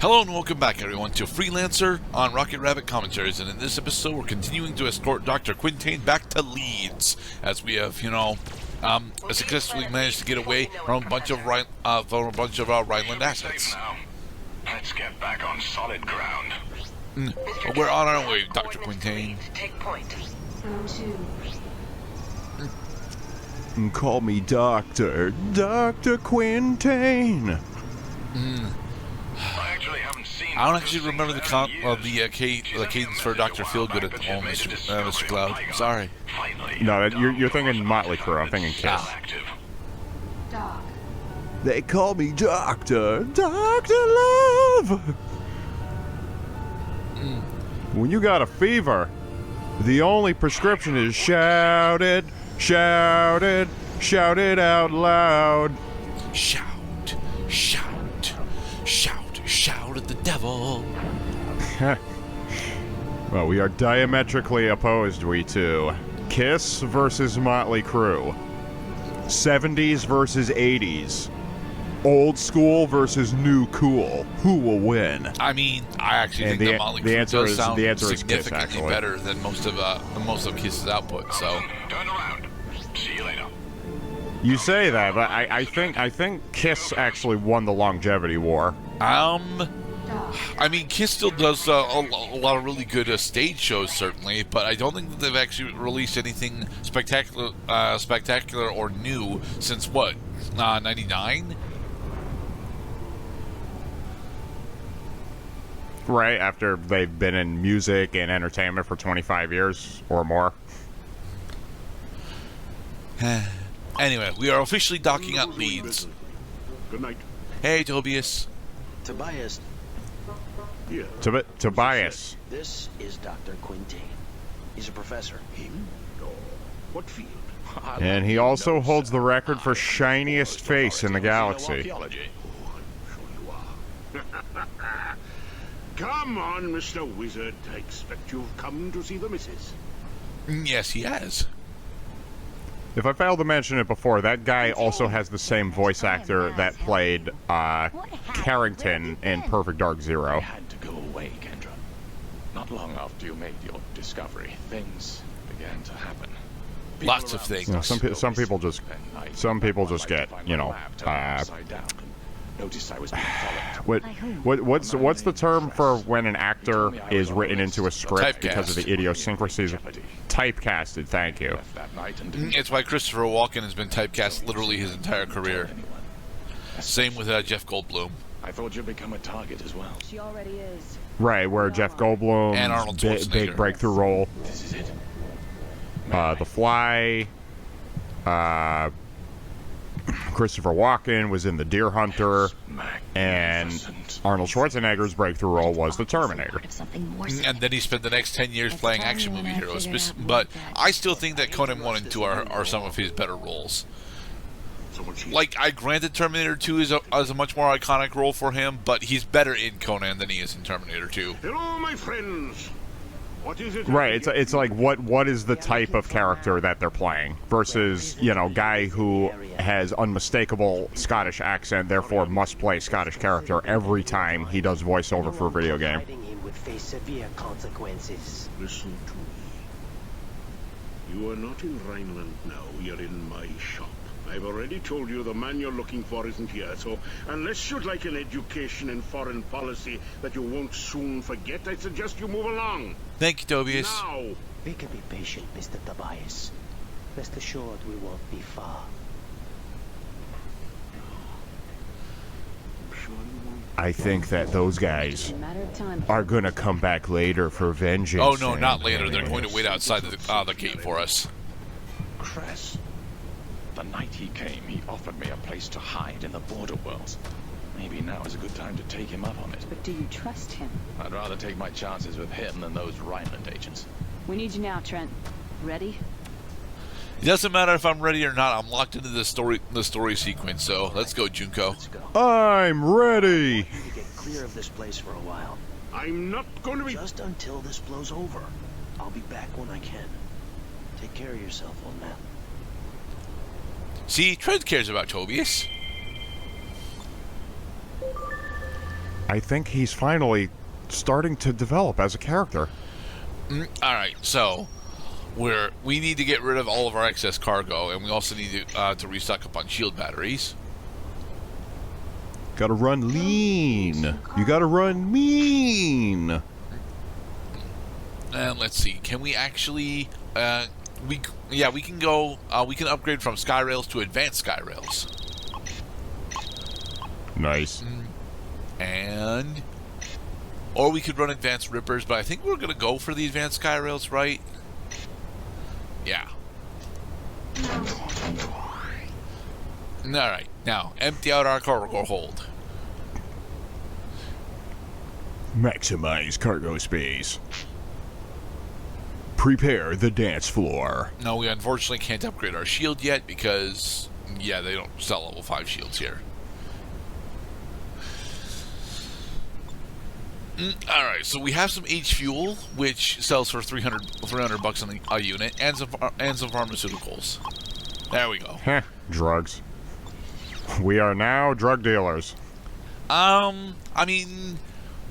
Hello and welcome back everyone to Freelancer on Rocket Rabbit Commentaries, and in this episode we're continuing to escort Dr. Quintain back to Leeds, as we have, successfully managed to get away from a bunch of Rhineland assets. Let's get back on solid ground. We're on our way, Dr. Quintain. Take point. Call me Dr. Quintain. I don't actually remember the cadence for Dr. Feelgood at the moment, Mr. Cloud. Sorry. No, you're thinking Motley Crue. I'm thinking Kiss. They call me Dr. Love. When you got a fever, the only prescription is shout it out loud. Shout at the devil. Well, we are diametrically opposed, we two. Kiss versus Motley Crue. 70s versus 80s. Old school versus new cool. Who will win? I mean, I actually think the Motley Crue does sound significantly Kiss, better than most of Kiss's output. So, Turn around. See you later. You say that, but I think Kiss actually won the longevity war. I mean, Kiss still does a lot of really good stage shows, certainly, but I don't think that they've actually released anything spectacular or new since what, 99? Right, after they've been in music and entertainment for 25 years or more. Anyway, we are officially docking at Leeds. Good night. Hey, Tobias. Tobias. Yeah. Tobias. This is Dr. Quintain. He's a professor. Him? Oh, what field? And he also holds the record for shiniest face in the galaxy. Oh, I'm sure you are. Come on, Mr. Wizard. I expect you've come to see the missus. Yes, he has. If I failed to mention it before, that guy also has the same voice actor that played Carrington in Perfect Dark Zero. I had to go away, Kendra. Not long after you made your discovery, things began to happen. Lots of things. You know, some people just get, Noticed I was being followed. What's the term for when an actor is written into a script because of the idiosyncrasies? Typecasted, thank you. It's why Christopher Walken has been typecast literally his entire career. Same with Jeff Goldblum. I thought you'd become a target as well. She already is. Right, where Jeff Goldblum's and Arnold Schwarzenegger. big breakthrough role. This is it. The Fly. Christopher Walken was in The Deer Hunter, and Arnold Schwarzenegger's breakthrough role was The Terminator. And then he spent the next 10 years playing action movie heroes. But I still think that Conan 1 and 2 are some of his better roles. Like, I granted Terminator 2 is a much more iconic role for him, but he's better in Conan than he is in Terminator 2. Hello, my friends. What is it? Right, it's like what is the type of character that they're playing versus, guy who has unmistakable Scottish accent, therefore must play Scottish character every time he does voiceover for a video game. Him would face severe consequences. Listen to me. You are not in Rhineland now. You're in my shop. I've already told you the man you're looking for isn't here, so unless you'd like an education in foreign policy that you won't soon forget, I suggest you move along. Thank you, Tobias. Now! We can be patient, Mr. Tobias. Rest assured we won't be far. I'm sure you won't. I think that those guys are gonna come back later for vengeance. Oh, no, not later. They're going to wait outside the gate for us. Cress. The night he came, he offered me a place to hide in the border world. Maybe now is a good time to take him up on it. But do you trust him? I'd rather take my chances with him than those Rhineland agents. We need you now, Trent. Ready? It doesn't matter if I'm ready or not. I'm locked into the story sequence. So let's go, Junko. Let's go. I'm ready. We get clear of this place for a while. I'm not going to be... Just until this blows over. I'll be back when I can. Take care of yourself, old man. See, Trent cares about Tobias. I think he's finally starting to develop as a character. All right, so we need to get rid of all of our excess cargo, and we also need to restock up on shield batteries. Gotta run lean. You gotta run mean. And let's see, can we actually? We can go. We can upgrade from sky rails to advanced sky rails. Nice. And or we could run advanced rippers, but I think we're gonna go for the advanced sky rails, right? Yeah. Alright, now empty out our cargo hold. Maximize cargo space. Prepare the dance floor. No, we unfortunately can't upgrade our shield yet because, yeah, they don't sell level 5 shields here. Alright, so we have some H fuel, which sells for 300 bucks on a unit, and some pharmaceuticals. There we go. Heh, drugs. We are now drug dealers. I mean,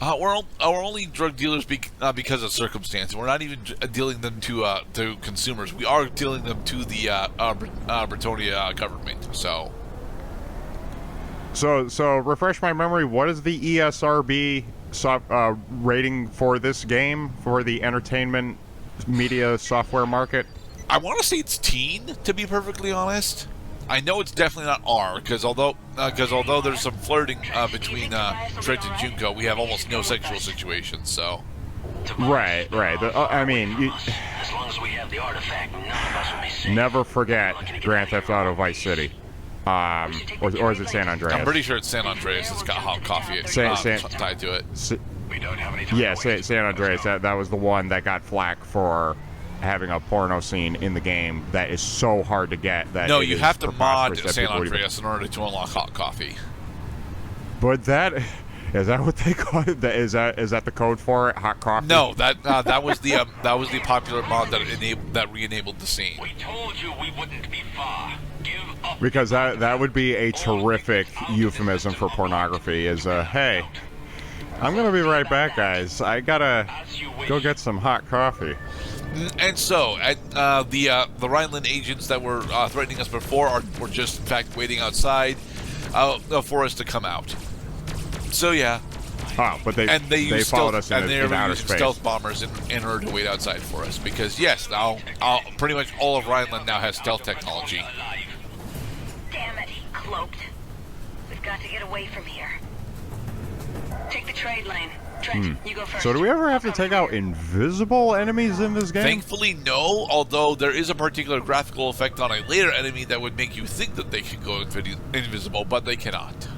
we're only drug dealers because of circumstance. We're not even dealing them to consumers. We are dealing them to the Britonia government. So refresh my memory. What is the ESRB rating for this game for the entertainment media software market? I want to say it's teen, to be perfectly honest. I know it's definitely not R, because although there's some flirting between Trent and Junko, we have almost no sexual situations. So, right. I mean, As long as we have the artifact, none of us will be safe. never forget Grand Theft Auto Vice City, or is it San Andreas? I'm pretty sure it's San Andreas. It's got hot coffee tied to it. San Andreas. That was the one that got flack for having a porno scene in the game that is so hard to get. That no, you have to mod preposterous that San people Andreas in order to unlock hot coffee. But that is that what they call it? Is that the code for it? Hot coffee? No, that was the popular mod that re-enabled the scene. We told you we wouldn't be far. Give up. Because that would be a terrific euphemism for pornography. Is hey, I'm gonna be right back, guys. I gotta go get some hot coffee. And so, the Rhineland agents that were threatening us before were just, in fact, waiting outside for us to come out. So, yeah. Oh, but they followed us in outer space. Stealth bombers in order to wait outside for us. Because, yes, now pretty much all of Rhineland now has stealth technology. Damn it, he cloaked. We've got to get away from here. Take the trade lane. Trent, you go first. So do we ever have to take out invisible enemies in this game? Thankfully, no, although there is a particular graphical effect on a later enemy that would make you think that they could go invisible, but they cannot.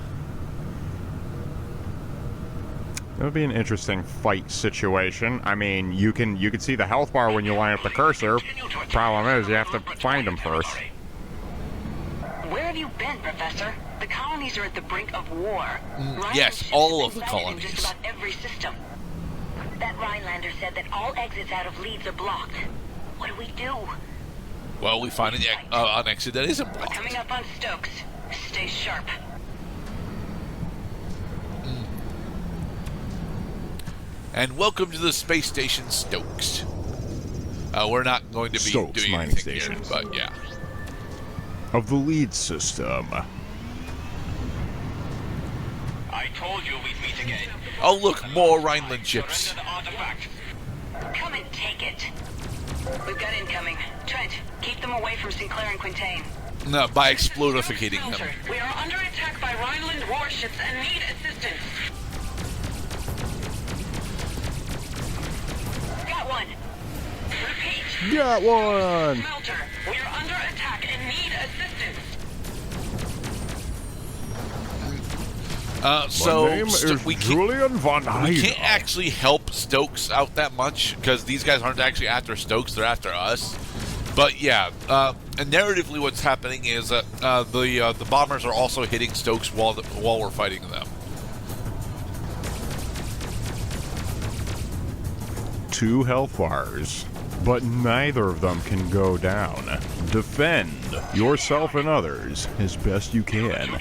That would be an interesting fight situation. I mean, you can see the health bar when you line up the cursor. Problem is, you have to find them first. Where have you been, Professor? The colonies are at the brink of war. Yes, all of the colonies. Just about every system. That Rhinelander said that all exits out of Leeds are blocked. What do we do? Well, we find an exit that isn't blocked. Coming up on Stokes. Stay sharp. And welcome to the space station Stokes. We're not going to be Stokes doing mining anything station. here, but yeah. Of the Leeds system. I told you we'd meet again. Oh look, more Rhineland ships. Come and take it. We've got incoming. Trent, keep them away from Sinclair and Quintain. No, by explodificating them. We are under attack by Rhineland warships and need assistance. Got one. Repeat. Got one. Smelter, we are under attack and need assistance. So My name is we Julian von Heide. We can't actually help Stokes out that much because these guys aren't actually after Stokes; they're after us. But yeah, and narratively, what's happening is that the bombers are also hitting Stokes while we're fighting them. Two health bars, but neither of them can go down. Defend yourself and others as best you can.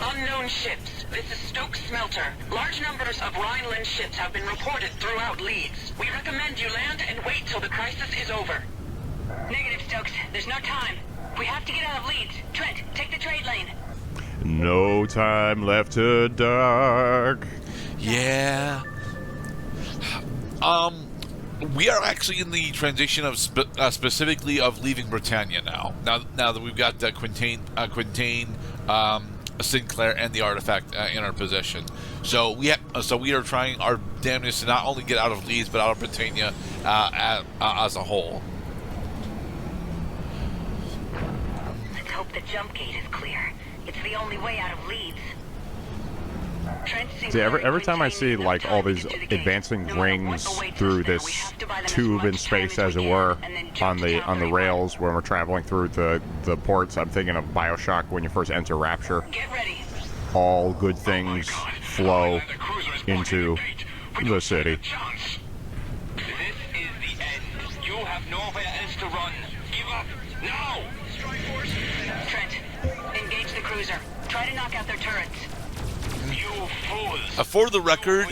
Unknown ships. this is Stokes Smelter. Large numbers of Rhineland ships have been reported throughout Leeds. We recommend you land and wait till the crisis is over. Negative, Stokes. There's no time. We have to get out of Leeds. Trent, take the trade lane. No time left to dark. Yeah. We are actually in the transition of specifically of leaving Britannia now. Now that we've got Quintain, Sinclair, and the artifact in our possession, so we are trying our damnedest to not only get out of Leeds but out of Britannia as a whole. Let's hope the jump gate is clear. It's the only way out of Leeds. See, every time I see like all these advancing rings through this tube in space, as it were, on the rails when we're traveling through the ports, I'm thinking of BioShock when you first enter Rapture. All good things flow into the city. This is the end. You have nowhere else to run. Give up now. Trent, engage the cruiser. Try to knock out their turrets. You fools. For the record,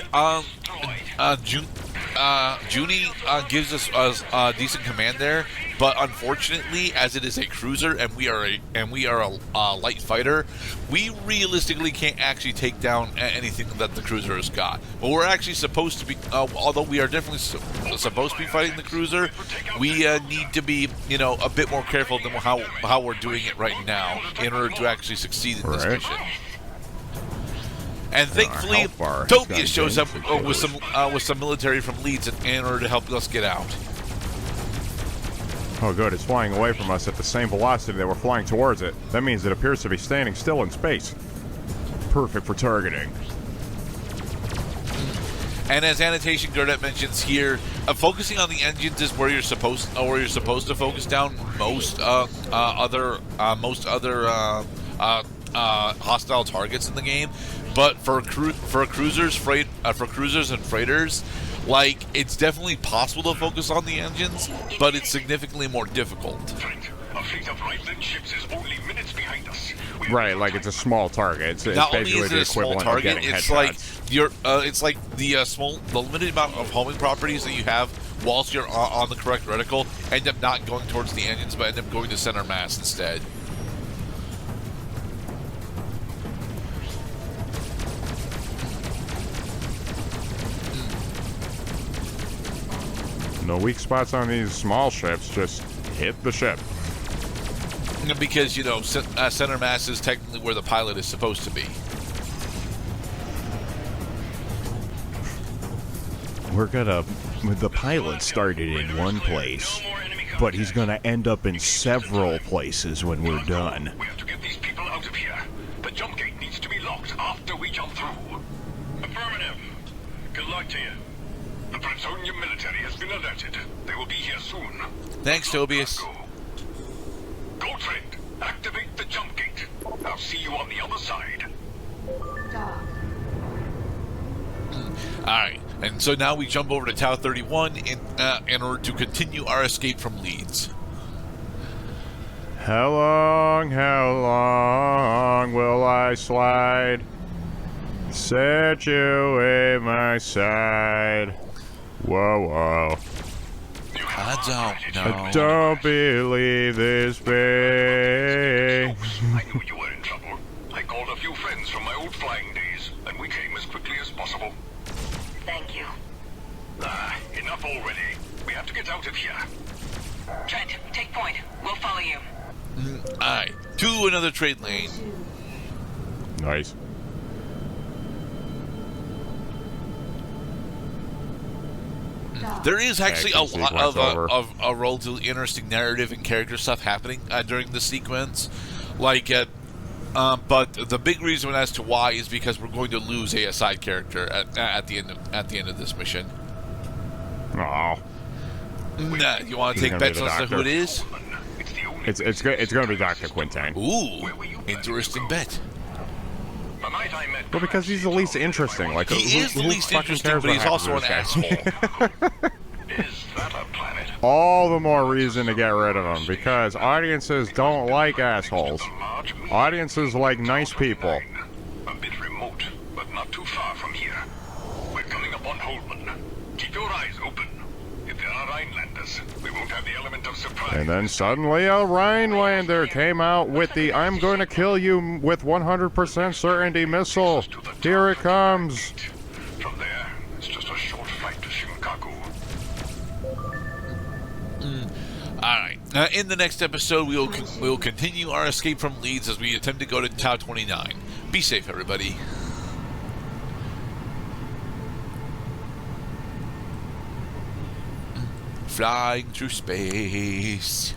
Junie gives us a decent command there, but unfortunately, as it is a cruiser and we are a light fighter, we realistically can't actually take down anything that the cruiser has got. But we're actually supposed to be, although we are definitely supposed to be fighting the cruiser, we need to be, a bit more careful than how we're doing it right now in order to actually succeed in this mission. And thankfully, Tobias shows up with some military from Leeds in order to help us get out. Oh good, it's flying away from us at the same velocity that we're flying towards it. That means it appears to be standing still in space. Perfect for targeting. And as annotation Gurdet mentions here, focusing on the engines is where you're supposed to focus down most other hostile targets in the game. But for cruisers and freighters, like, it's definitely possible to focus on the engines, but it's significantly more difficult. A fleet of Rhineland ships is only minutes behind us. Right, like it's a small target. It's Not only basically is the it a small equivalent target, of getting it's headshots. like the limited amount of homing properties that you have whilst you're on the correct reticle end up not going towards the engines, but end up going to center mass instead. No weak spots on these small ships, just hit the ship. Because, center mass is technically where the pilot is supposed to be. The pilot started in one place, but he's gonna end up in several places when we're done. We have to get these people out of here. The jump gate needs to be locked after we jump through. Affirmative. Good luck to you. The Bretonian military has been alerted. They will be here soon. Thanks, Tobias. Go, Trent. Activate the jump gate. I'll see you on the other side. Alright, and so now we jump over to Tau 31 in order to continue our escape from Leeds. How long will I slide? Set you at my side. Whoa. I don't know. I don't believe this bay. I knew you were in trouble. I called a few friends from my old flying days, and we came as quickly as possible. Thank you. Enough already. We have to get out of here. Trent, take point. We'll follow you. Alright, to another trade lane. Nice. There is actually a Action lot sequence of a relatively interesting narrative and character stuff happening during the sequence. But the big reason as to why is because we're going to lose a side character at the end of this mission. Oh. Nah, you want to take bets on who it is? It's going to be Dr. Quintain. Ooh, interesting bet. Well, because he's the least interesting. Like, he is the least interesting, but he's also an asshole. Is that a planet? All the more reason to get rid of him, because audiences don't like assholes. Audiences like nice people. A bit remote. not too far from here. We're coming upon Holman. Keep your eyes open. If there are Rhinelanders, we won't have the element of surprise. And then suddenly a Rhinelander came out with the "I'm going to kill you with 100% certainty" missile. Here it comes. From there, it's just a short flight to Shinkaku. Alright, in the next episode, we'll continue our escape from Leeds as we attempt to go to Tau 29. Be safe, everybody. Flying through space.